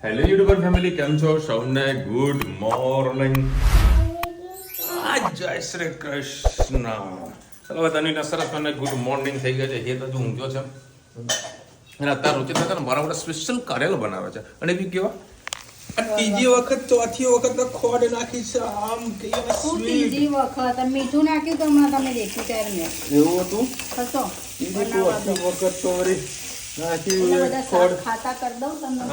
Hello YouTuber family, કેમ છો? સૌને ગુડ મોર્નિંગ. જય શ્રી કૃષ્ણ. ચલો તને સરસ મને ગુડ મોર્નિંગ થઈ ગઈ છે. એ તો ઊંઘ્યો છે અને અત્યારે રોચે હતા ને મારા માટે સ્પેશિયલ કારેલો બનાવે છે. અને બી કેવા ત્રીજી વખત ચોથી વખત તો ખોડ નાખી છે. આમ કેવા ત્રીજી વખત મીઠું નાખ્યું તો હમણાં તમે દેખ્યું ત્યારે મેં એવું હતું. ખસો ચોથી વખત તો વળી નાખી ખોડ ખાતા કરી દઉં તમને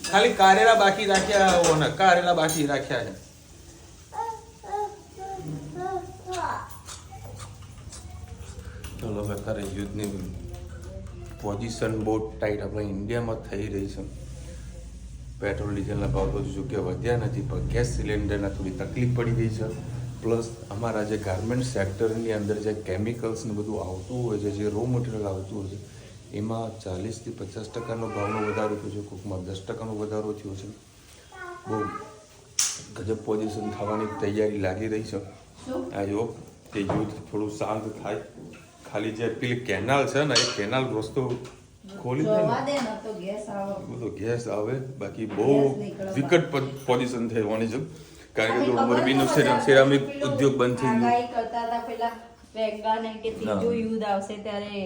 ખાલી કારેલા બાકી રાખ્યા ને કારેલા બાકી રાખ્યા છે. ચલો અત્યારે યુદ્ધની પોઝિશન બહુ ટાઈટ આપણા ઇન્ડિયામાં થઈ રહી છે. પેટ્રોલ ડીઝલના ભાવ તો જો કે વધ્યા નથી, પણ ગેસ સિલિન્ડરના થોડી તકલીફ પડી ગઈ છે. પ્લસ અમારા જે ગાર્મેન્ટ સેક્ટરની અંદર જે કેમિકલ્સ ને બધું આવતું હોય છે, જે રો મટીરિયલ આવતું હોય છે, એમાં 40% થી 50% ભાવનો વધારો થયો છે. કોકમાં 10% વધારો થયો છે. બહુ ગજબ પોઝિશન થવાની તૈયારી લાગી રહી છે. આ જો તે યુદ્ધ થોડું શાંત થાય, ખાલી જે પેલી કેનાલ છે ને એ કેનાલ રસ્તો ખોલી દે ને બધો ગેસ આવે. બાકી બહુ વિકટ પોઝિશન થવાની છે, કારણ કે મોરબીનું સિરામિક ઉદ્યોગ બંધ થઈ ગયો. યુદ્ધ આવશે ત્યારે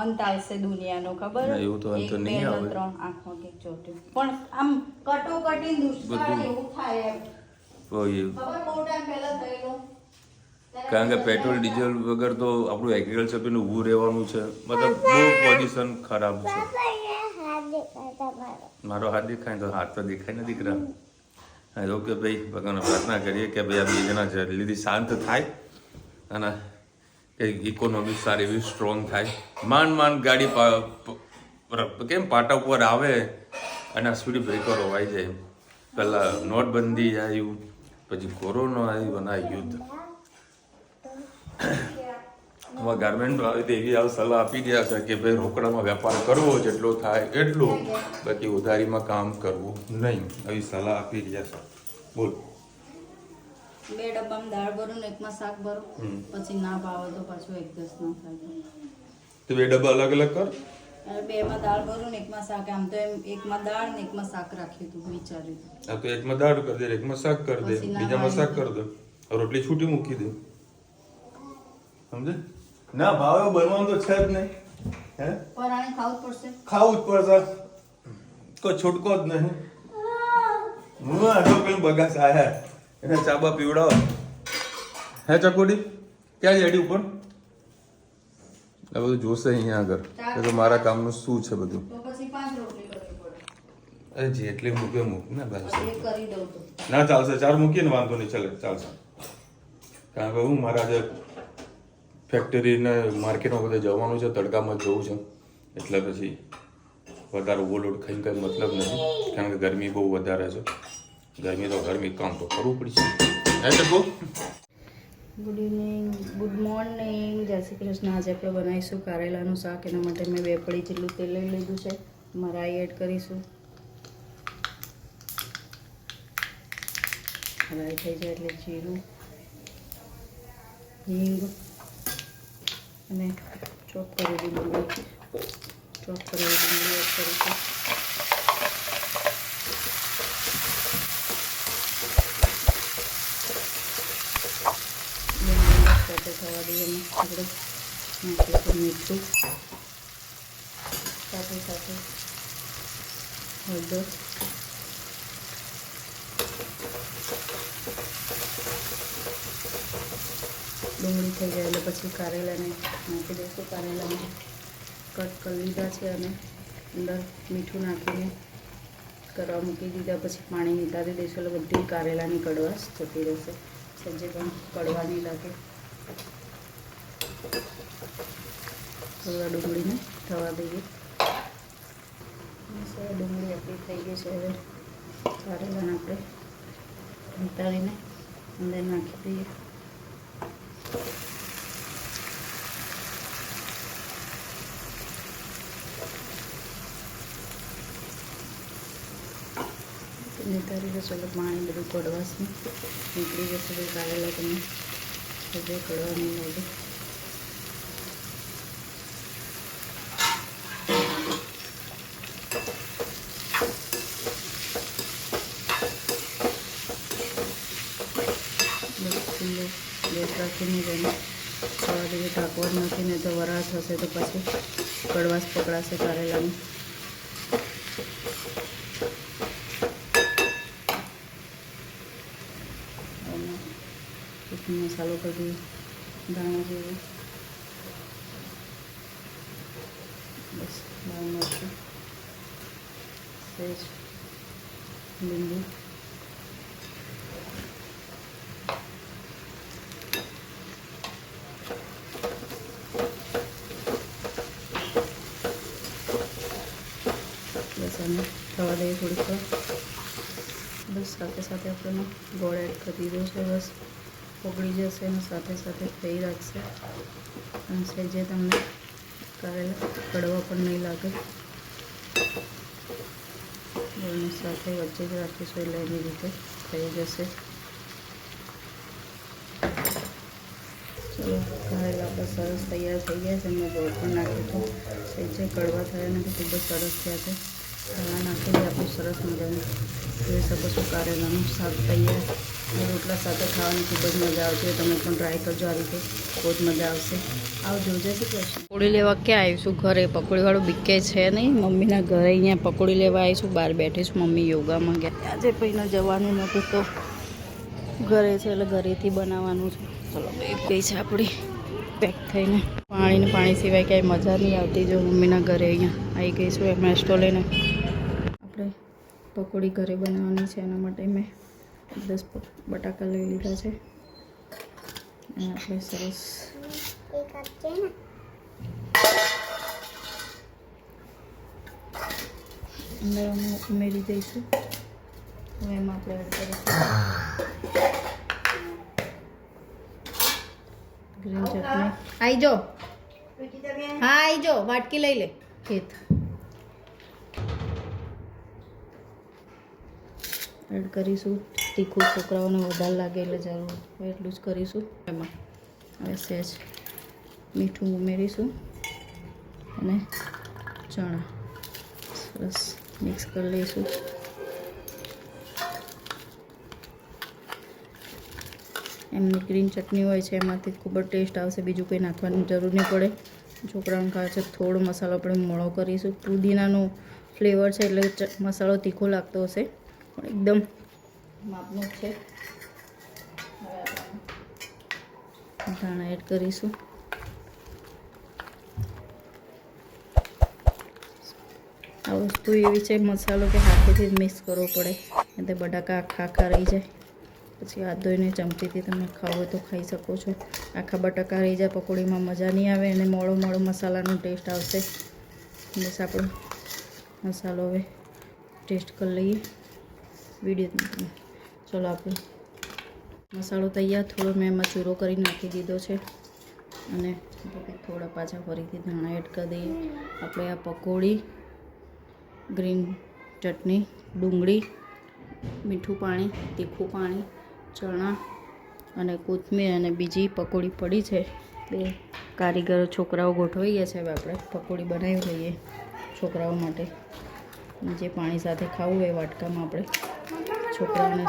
અંત આવશે દુનિયાનો, ખબર? એવું તો અંત નહીં આવે. 3 આંખમાં કે ચોટ્યું પણ આમ કટોકટી દુષ્કાળ એવું થાય એમ. ખબર બહુ ટાઈમ પહેલા થયેલો. કારણ કે પેટ્રોલ ડીઝલ વગર તો આપણું એગ્રીકલ્ચર પેલું ઊભું રહેવાનું છે. મતલબ બહુ પોઝિશન ખરાબ છે. મારો હાથ દેખાય તો હાથ તો દેખાય ને દીકરા. ઓકે ભાઈ, ભગવાનને પ્રાર્થના કરીએ કે ભાઈ આ બીજાના જલ્દી શાંત થાય અને ઇકોનોમી સારી એવી સ્ટ્રોંગ થાય. માંડ ગાડી કેમ પાટા ઉપર આવે અને સ્પીડ બ્રેકરો આવી જાય. પહેલાં નોટબંધી આવ્યું, પછી કોરોના આવ્યું અને આ યુદ્ધ. હવે ગાર્મેન્ટ એવી સલાહ આપી રહ્યા છે કે ભાઈ રોકડામાં વેપાર કરવો જેટલો થાય એટલો, બાકી ઉધારીમાં કામ કરવું નહીં. આવી સલાહ આપી રહ્યા છે. બોલ. 2 ડબ્બામાં દાળ ભરો ને એકમાં શાક ભરો, પછી ના ભાવે તો પાછું એડજસ્ટ ન થાય તો 2 ડબ્બા અલગ અલગ કર. 2માં દાળ ભરો ને એકમાં શાક. આમ તો એમ એકમાં દાળ ને એકમાં શાક રાખ્યું હતું, વિચાર્યું હતું. હા, તો એકમાં દાળ કરી દે, એકમાં શાક કરી દે, બીજામાં શાક કરી દે, રોટલી છૂટી મૂકી દે. સમજે? ના ભાવે બનવાનું તો છે જ નહીં. હે પણ આને ખાવું પડશે. ખાવું જ પડશે, કોઈ છૂટકો જ નહીં. હું આડો પેલું બગાસ આયા એને ચાબા પીવડાવો. હે ચકોડી ક્યાં એડી ઉપર આ બધું જોશે અહીંયા આગળ તો મારા કામનું શું છે બધું. તો પછી 5 રોટલી કરવી પડે. અરે જેટલી મૂકે મૂક ને બસ. એક કરી દઉં તો ના ચાલશે, 4 મૂકીએ ને વાંધો નહીં, ચાલે ચાલશે. કારણ કે હું મારા જે ફેક્ટરીને માર્કેટમાં બધે જવાનું છે, તડકામાં જવું છે, એટલે પછી વધારે ઓવરલોડ ખાઈને કંઈ મતલબ નથી. કારણ કે ગરમી બહુ વધારે છે. ગરમી કામ તો કરવું પડશે. હે ચકો? ગુડ ઇવનિંગ, ગુડ મોર્નિંગ, જય શ્રી કૃષ્ણ. આજે આપણે બનાવીશું કારેલાનું શાક. એના માટે મેં 2 પડી જેટલું તેલ લઈ લીધું છે. મરાઈ એડ કરીશું. મરાઈ થઈ જાય એટલે જીરું, હિંગ અને ચોપ કરેલી ડુંગળી એડ કરીશું. સાથે થવા દઈએ અને આપણે નાખીશું મીઠું, સાથે સાથે હળદર, ડુંગળી થઈ જાય એટલે પછી કારેલાને નાખી દઈશું. કારેલાને કટ કરી લીધા છે અને અંદર મીઠું નાખીને કરવા મૂકી દીધા. પછી પાણી નિતારી દઈશું એટલે બધી કારેલાની કડવાશ જતી રહેશે. સબ્જી પણ કડવા નહીં લાગે. થોડા ડુંગળીને થવા દઈએ. ડુંગળી આપણી થઈ ગઈ છે. હવે કારેલાને આપણે નિતારીને અંદર નાખી દઈએ. નિતારી જશે એટલે પાણી બધું કડવાશ નીકળી જશે. તો કારેલા તમને કડવા નહીં લાગે. રાખીને જઈને સવા દેવી ઢાંકવાનું નથી, ને તો વરાળ થશે તો પછી કડવાશ પકડાશે કારેલાની. મસાલો કરી ધાણા જેવું, બસ લાલ મરચું, સેજ લીંબુ, બસ આને થવા દઈએ થોડીક વાર. બસ સાથે સાથે આપણે ગોળ એડ કરી દીધો છે. બસ પકડી જશે અને સાથે સાથે થઈ રાખશે અને સહેજે તમને કારેલા કડવા પણ નહીં લાગે. ગોળની સાથે વચ્ચે જ રાખીશું એટલે એની રીતે થઈ જશે. ચલો કારેલા આપણા સરસ તૈયાર થઈ ગયા છે. મેં ગોળ પણ નાખ્યું હતું, સહેજે કડવા થયા નથી, ખૂબ જ સરસ થયા છે. ધાણા નાખીને આપણું સરસ મજાનું જોઈ શકો છો કારેલાનું શાક તૈયાર. રોટલા સાથે ખાવાની ખૂબ જ મજા આવતી હોય. તમે પણ ટ્રાય કરજો આ રીતે, બહુ જ મજા આવશે. આવજો. જય શ્રી કૃષ્ણ. પકોડી લેવા ક્યાં આવીશું? ઘરે. પકોડીવાળું બીકે છે નહીં, મમ્મીના ઘરે અહીંયા પકોડી લેવા આવીશું. બહાર બેઠીશું, મમ્મી યોગામાં ગયા. આજે પહેલા જવાનું નહોતું તો ઘરે છે એટલે ઘરેથી બનાવવાનું છે. ચલો એક ગઈ છે આપણી પેક થઈને. પાણી સિવાય ક્યાંય મજા નહીં આવતી. જો મમ્મીના ઘરે અહીંયા આવી ગઈ છું એમ સ્ટો લઈને. આપણે પકોડી ઘરે બનાવવાની છે, એના માટે મેં 10 બટાકા લઈ લીધા છે અને આપણે સરસ અંદર ઉમેરી દઈશું. હવે એમાં આપણે એડ કરીશું ગ્રીન ચટણી. આવી જો, હા આવી જો, વાટકી લઈ લે. ખેત એડ કરીશું. તીખું છોકરાઓને વધારે લાગે એટલે જરૂર એટલું જ કરીશું. એમાં હવે સહેજ મીઠું ઉમેરીશું અને ચણા સરસ મિક્સ કરી લઈશું. એમની ગ્રીન ચટણી હોય છે એમાંથી ખૂબ જ ટેસ્ટ આવશે. બીજું કંઈ નાખવાની જરૂર નહીં પડે. છોકરાઓને ખાવા છે. થોડો મસાલો આપણે મોળો કરીશું. પુદીનાનો ફ્લેવર છે એટલે મસાલો તીખો લાગતો હશે, પણ એકદમ માપનું જ છે. હવે ધાણા એડ કરીશું. આ વસ્તુ એવી છે મસાલો કે હાથેથી જ મિક્સ કરવો પડે, એટલે બટાકા આખા રહી જાય. પછી હાથ ધોઈને ચમચીથી તમે ખાવો હોય તો ખાઈ શકો છો. આખા બટાકા રહી જાય પકોડીમાં મજા નહીં આવે અને મોળો મસાલાનો ટેસ્ટ આવશે. બસ આપણો મસાલો હવે ટેસ્ટ કરી લઈએ વિડીયો. ચલો આપણે મસાલો તૈયાર. થોડો મેં એમાં ચૂરો કરી નાખી દીધો છે અને થોડા પાછા ફરીથી ધાણા એડ કરી દઈએ. આપણે આ પકોડી, ગ્રીન ચટણી, ડુંગળી, મીઠું પાણી, તીખું પાણી, ચણા અને કોથમીર અને બીજી પકોડી પડી છે. 2 કારીગરો છોકરાઓ ગોઠવાઈ ગયા છે. હવે આપણે પકોડી બનાવી લઈએ છોકરાઓ માટે. જે પાણી સાથે ખાવું એ વાટકામાં આપણે છોકરાઓને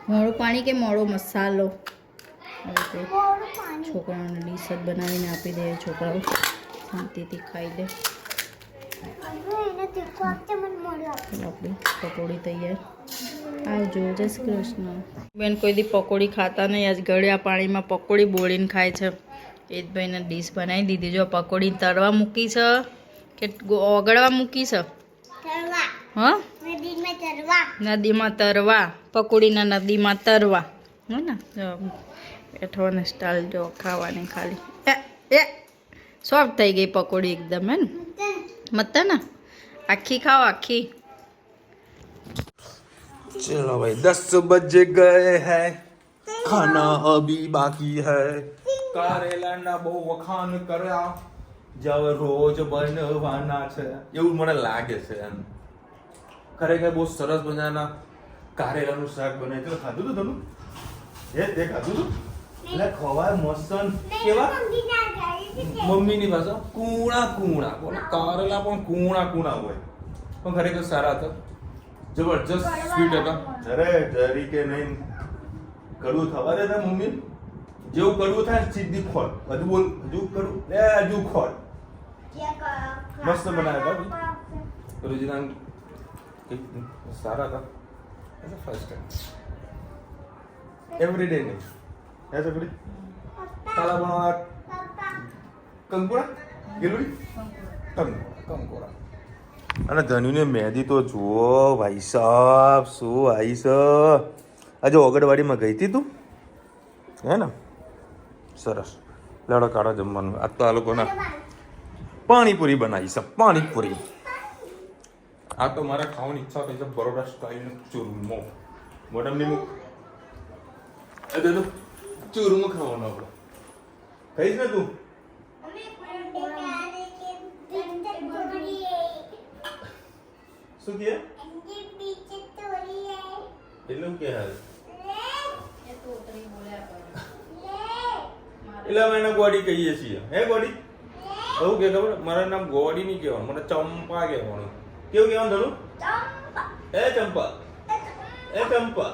મોળું પાણી કે મોળો મસાલો હવે છોકરાઓને ડીશ જ બનાવીને આપી દઈએ. છોકરાઓ શાંતિથી ખાઈ લે. આપણી પકોડી તૈયાર. આવજો. જય શ્રી કૃષ્ણ. બેન કોઈ દી પકોડી ખાતા નહીં, આજ ગળ્યા પાણીમાં પકોડી બોળીને ખાય છે. એ જ ભાઈને ડીશ બનાવી દીધી. જો પકોડી તળવા મૂકી છે કે ઓગળવા મૂકી છે? હા, નદીમાં તરવા. પકોડીના નદીમાં તરવા. હે ને? બેઠોને સ્ટાઇલ જો ખાવાની ખાલી. એ સોફ્ટ થઈ ગઈ પકોડી એકદમ. હે ને? મત ને આખી ખાઓ, આખી. चलो भाई 10 बज गए हैं, खाना अभी बाकी है. કારેલાના બહુ વખાણ કર્યા, જવ રોજ બનવાના છે એવું મને લાગે છે. એમ ખરેખર બહુ સરસ મજાના કારેલાનું શાક બનાવ્યું. તો ખાધું તું તમે? તે ખાધું તું? એટલે ખવાય મસ્ત. કેવા મમ્મીની ભાષા કૂણા કૂણા. કારેલા પણ કૂણા કૂણા હોય, પણ ખરેખર સારા હતા. જબરજસ્ત સ્વીટ હતા. અરે જરી કે નહીં કડવું થવા દેતા મમ્મી. જેવું કડવું થાય ને સીધી ખોલ. હજુ બોલ, હજુ કડવું. હજુ ખોલ. મસ્ત બનાવ્યા ભાઈ. રોજીના સારા હતા. ફર્સ્ટ ટાઈમ એવરી ડે નહીં હે સગડી કાલા બનાવા કંકોડા ગેલુડી કંકોડા. અને ધનુને મહેંદી તો જુઓ ભાઈ સાહેબ, શું આવી છે. આજે ઓગણવાડીમાં ગઈ હતી તું, હે ને? સરસ. લડો કાઢો જમવાનું. આજ તો આ લોકોના પાણીપુરી બનાવી છે, પાણીપુરી. આ તો મારે ખાવાની ઈચ્છા થઈ છે બરોડા સ્ટાઈલનું ચૂરમો. મોઢામાં મૂક. ચૂરમો ખાવાનો આપણે. ખાઈશ ને તું? શું કે એટલું કે હાલ એટલે અમે એને ગોડી કહીએ છીએ. હે ગોડી? એવું કે ખબર? મારા નામ ગોડી નહીં કહેવાનું, મને ચંપા કહેવાનું. કેવું કહેવાનું ધનુ? એ ચંપા, એ ચંપા.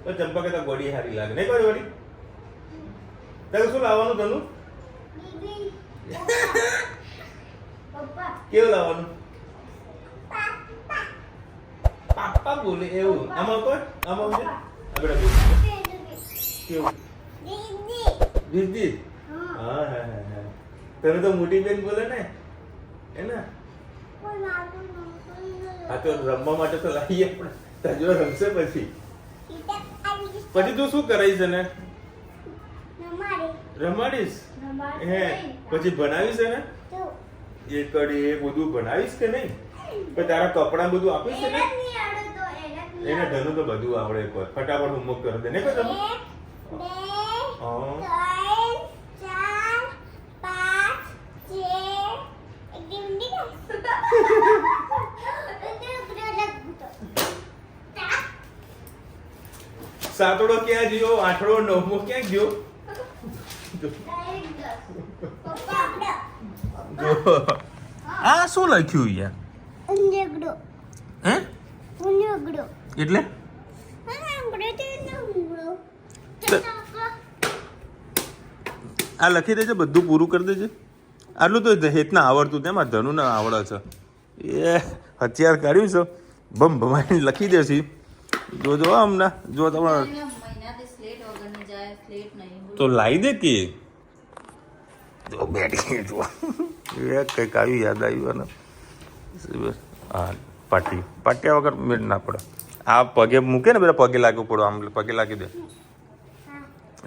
તો ચંપા કહેતા ગોડી સારી લાગે નહીં? કોઈ ગોડી તારે શું લાવવાનું ધનુ? કેવું લાવવાનું? પાપા બોલે એવું. આમાં કોઈ આમાં છે આપણે કેવું દીદી? હા હા હા હા. તને તો મોટી બેન બોલે ને, હે ને? હા તો રમવા માટે તો લાવીએ આપણે. તાજો રમશે પછી. પછી તું શું કરાવીશ ને? રમાડીશ? હે પછી ભણાવીશ ને? એ કડી એ બધું ભણાવીશ કે નહીં? પછી તારા કપડા બધું આપીશ કે નહીં? એને ધનુ તો બધું આવડે. ફટાફટ હોમવર્ક કરી દે ને કોઈ તમે. સાતડો ક્યાં ગયો? આઠડો નવમો ક્યાં ગયો? આ શું લખ્યું યાર? હે એટલે આ લખી દેજે, બધું પૂરું કરી દેજે. આટલું તો હેતના આવડતું, તેમાં ધનુ ને આવડે છે. એ હથિયાર કાઢ્યું છે, બમ ભમાઈને લખી દેશે. જો હમણાં જો તમારે તો લાવી દે કે જો બેઠી જો એ કંઈક આવ્યું યાદ આવ્યું. અને હા પાટિયા વગર મેળ ના પડે. આ પગે મૂકે ને પેલા પગે લાગવું પડે. આમ પગે લાગી દે.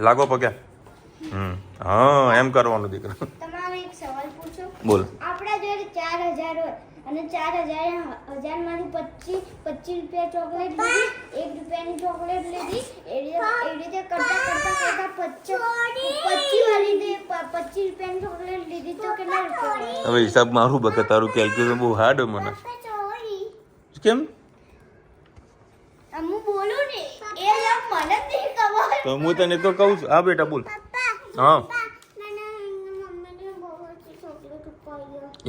લાગો પગે. હા એમ કરવાનું દીકરા. તમારે એક સવાલ પૂછો. બોલ. આપણા જોડે 4000 હોય અને 4000 માંથી 25 રૂપિયા ચોકલેટ લીધી, 1 રૂપિયાની ચોકલેટ લીધી, એ રીતે કરતા 25 રૂપિયાની ચોકલેટ લીધી તો કેટલા રૂપિયા? હવે હિસાબ મારું બકે, તારું કેલ્ક્યુલેશન બહુ હાર્ડ મને. કેમ? હું બોલું ને એ લોક મને જ નહીં ખબર. તો હું તને તો કહું છું. હા બેટા બોલ. હા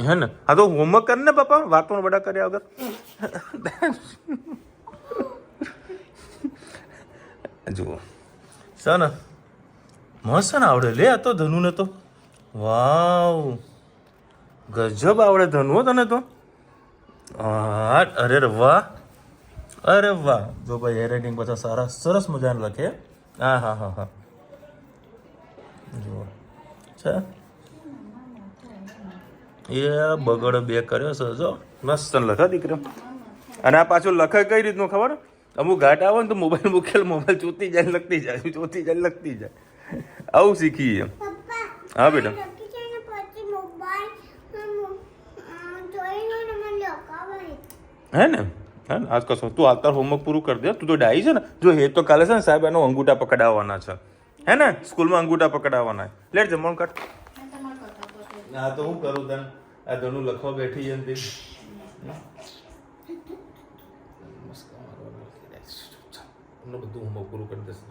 હે ને? હા તો હોમવર્ક કર ને પપ્પા, વાતો બડા કર્યા વગર. જુઓ સર ને મસ્ત ને આવડે લે. આ તો ધનુ ને તો વાવ ગજબ આવડે ધનુ તને તો. અરે વાહ, અરે વાહ. જો ભાઈ હેન્ડ રાઇટિંગ બધા સારા સરસ મજાને લખે. હા હા હા હા જુઓ છે એ બગડ બે કર્યો છે જો મસ્ત લખા દીકરો. અને આ પાછું લખે કઈ રીતનું ખબર? અમુક ઘાટ આવે ને તો મોબાઈલ મૂકેલ, મોબાઈલ ચોતી જાય લખતી જાય, ચોતી જાય લખતી જાય. આવું શીખી એમ. હા બેટા હે ને? હે ને? આજ કશો તું અત્યારે હોમવર્ક પૂરું કરી દે. તું તો ડાઈ છે ને. જો હે તો કાલે છે ને સાહેબ એનો અંગૂઠા પકડાવવાના છે, હે ને? સ્કૂલમાં અંગૂઠા પકડાવવાના. લેટ જમવાનું કાઢ. હા તો હું કરું તને? આ ધનુ લખવા બેઠી છે ને તે બધું હોમવર્ક પૂરું કરી દેશે.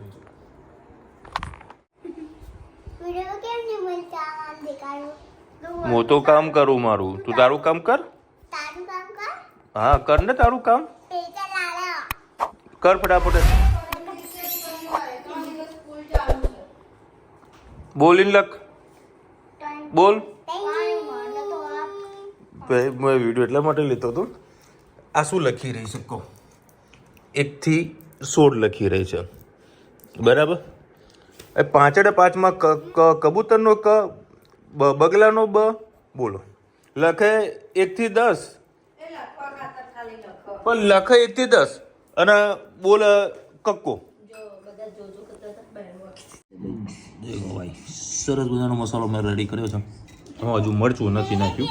હું તો કામ કરું મારું, તું તારું કામ કર. હા કર ને તારું કામ કર ફટાફટ. બોલીને લખ. બોલ. પાણી મને તો આપ. ભાઈ મેં વિડીયો એટલા માટે લેતો હતો. આ શું લખી રહી છે કહો? 1 થી 16 લખી રહી છે, બરાબર? એ 5 કબૂતરનો ક, બગલાનો બ, બોલો. લખે 1 થી 10, પણ લખે 1 થી 10 અને બોલ કક્કો. દેખો ભાઈ, સરસ મજાનો મસાલો મેં રેડી કર્યો છે. એમાં હજુ મરચું નથી નાખ્યું.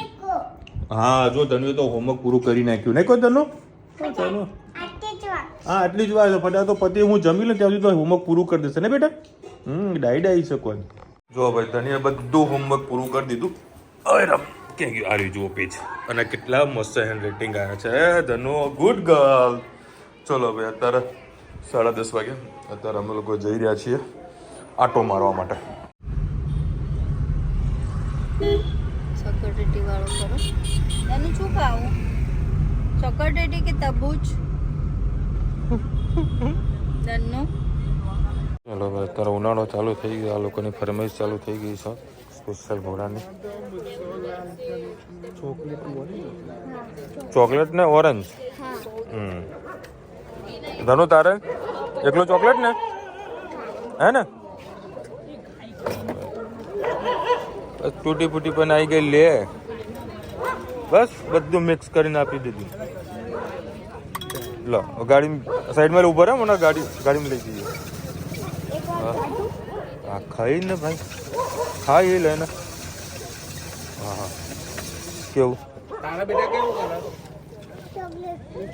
હા જો ધનુ તો હોમવર્ક પૂરું કરી નાખ્યું નહીં કોઈ ધનુ? ચાલો હા આટલી જ વાર છે. ફટાફટ તો પતિ હું જમી લઉં ત્યાં સુધી તો હોમવર્ક પૂરું કરી દેશે ને બેટા? ડાઈ શકો. જો ભાઈ ધનીએ બધું હોમવર્ક પૂરું કરી દીધું. હવે રમ ક્યાં ગયું? આ જુઓ પેજ. અને કેટલા મસ્ત હેન્ડ રાઇટિંગ આવ્યા છે ધનુ. Good girl. ચલો ભાઈ અત્યારે 10:30 વાગ્યા. અત્યારે અમે લોકો જઈ રહ્યા છીએ આટો મારવા માટે. ચોકલેટી વાળો કરો. એનું શું ખાવું? ચોકલેટી કે તરબૂચ? દન્નો. ચલો ભાઈ અત્યારે ઉનાળો ચાલુ થઈ ગયો. આ લોકોની ફરમાઈશ ચાલુ થઈ ગઈ છે સ્પેશિયલ ઘોડાની. ચોકલેટ ને ઓરેન્જ. ધનુ તારે એકલો ચોકલેટ ને હે ને? બસ તૂટી ફૂટી પણ આવી ગઈ લે. બસ બધું મિક્સ કરીને આપી દીધું. લો ગાડી સાઈડમાં ઉભા રહે, મને ગાડીમાં લઈ જઈએ. હા ખાઈ ને ભાઈ, ખાઈ એ લે ને. હા હા કેવું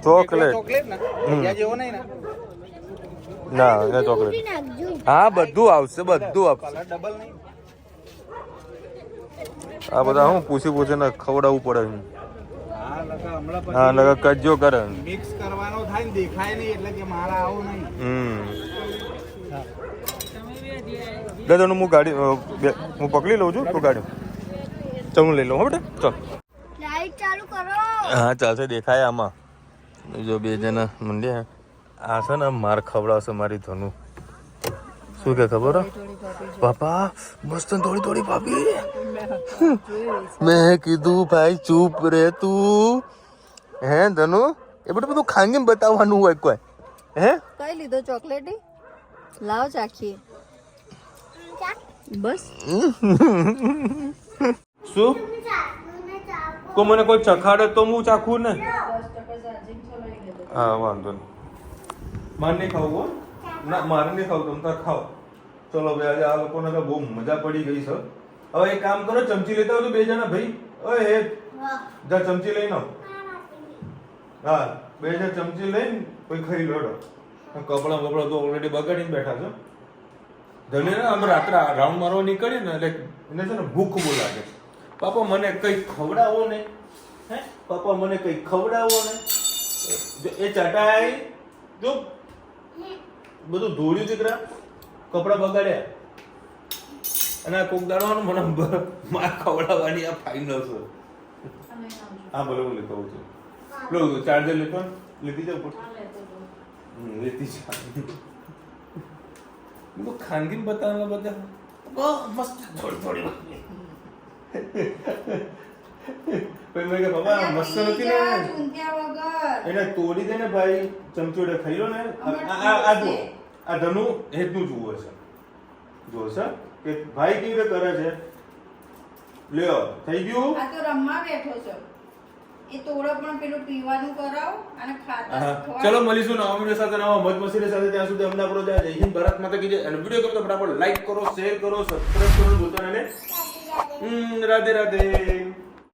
ચોકલેટ? ના ના ચોકલેટ. હા બધું આવશે, બધું આપશે. આ બધા હું પૂછીને ખવડાવવું પડે. હા નકર કજ્જો કરે. મિક્સ કરવાનો થાય ને દેખાય નહીં એટલે કે મારા આવું નહીં. દાદા હું ગાડી હું પકડી લઉં છું. તું ગાડી ચાલ હું લઈ લઉં. હો બેટા ચાલ. લાઈટ ચાલુ કરો. હા ચાલશે. દેખાય આમાં જો બે જણા મંડ્યા. આ છે ને માર ખવડાવશે મારી ધનુ. શું કે ખબર હો પાપા? મસ્ત થોડી થોડી ભાભી. મેં કીધું ભાઈ ચૂપ રે તું. હે ધનુ એ બધું ખાંગીને બતાવવાનું હોય કોઈ? હે કઈ લીધો ચોકલેટી? લાવ ચાખીએ. બસ શું કો મને કોઈ ચખાડે તો હું ચાખું ને. હા વાંધો નહીં. મારે નહીં ખાવું હો. ના મારે નહીં ખાવું, તમે તાર ખાઓ. ચલો ભાઈ આજે આ લોકોને તો બહુ મજા પડી ગઈ છે. હવે એક કામ કરો, ચમચી લેતા આવજો બે જણા ભાઈ. ઓય હે જા ચમચી લઈને આવ. હા બે જણા ચમચી લઈને કોઈ ખાઈ લો. કપડા બપડા તો ઓલરેડી બગાડીને બેઠા છો. ધને ને અમે રાત્રે રાઉન્ડ મારવા નીકળીએ ને એટલે એને છે ને ભૂખ બહુ લાગે. પાપા મને કંઈક ખવડાવો ને. હે પાપા મને કંઈક ખવડાવો ને. એ ચટાઈ જો બધું ધોળ્યું દીકરા, કપડા બગાડ્યા. અને આ કોક દાડવાનું મને માર ખવડાવવાની આ ફાઇનલ છે. હા બોલો બોલે કહું છું. લો ચાર્જર લેતો લેતી જાવ. લેતી જા. તો ખાનગી બતાવવા બધા મસ્ત થોડી થોડી પછી મેં કે બાબા મસ્ત નથી ને એને તોડી દે ને ભાઈ. ચમચોડે ખાઈ લો ને. આ જો આ ધનુ હેતનું જુઓ છે. જો છે કે ભાઈ કેવી રીતે કરે છે. લ્યો થઈ ગયું. આ તો રમવા બેઠો છે. એ તોડો પણ પેલું પીવાનું કરાવ અને ખાતા. ચલો મળીશું નવા વિડિયો સાથે, નવા મત મસીને સાથે. ત્યાં સુધી અમને આપણો જય હિન્દ ભારત માતા કી જય. અને વિડિયો ગમે તો ફટાફટ લાઈક કરો, શેર કરો, સબસ્ક્રાઇબ કરો, બોલતા રહે. રાધે રાધે.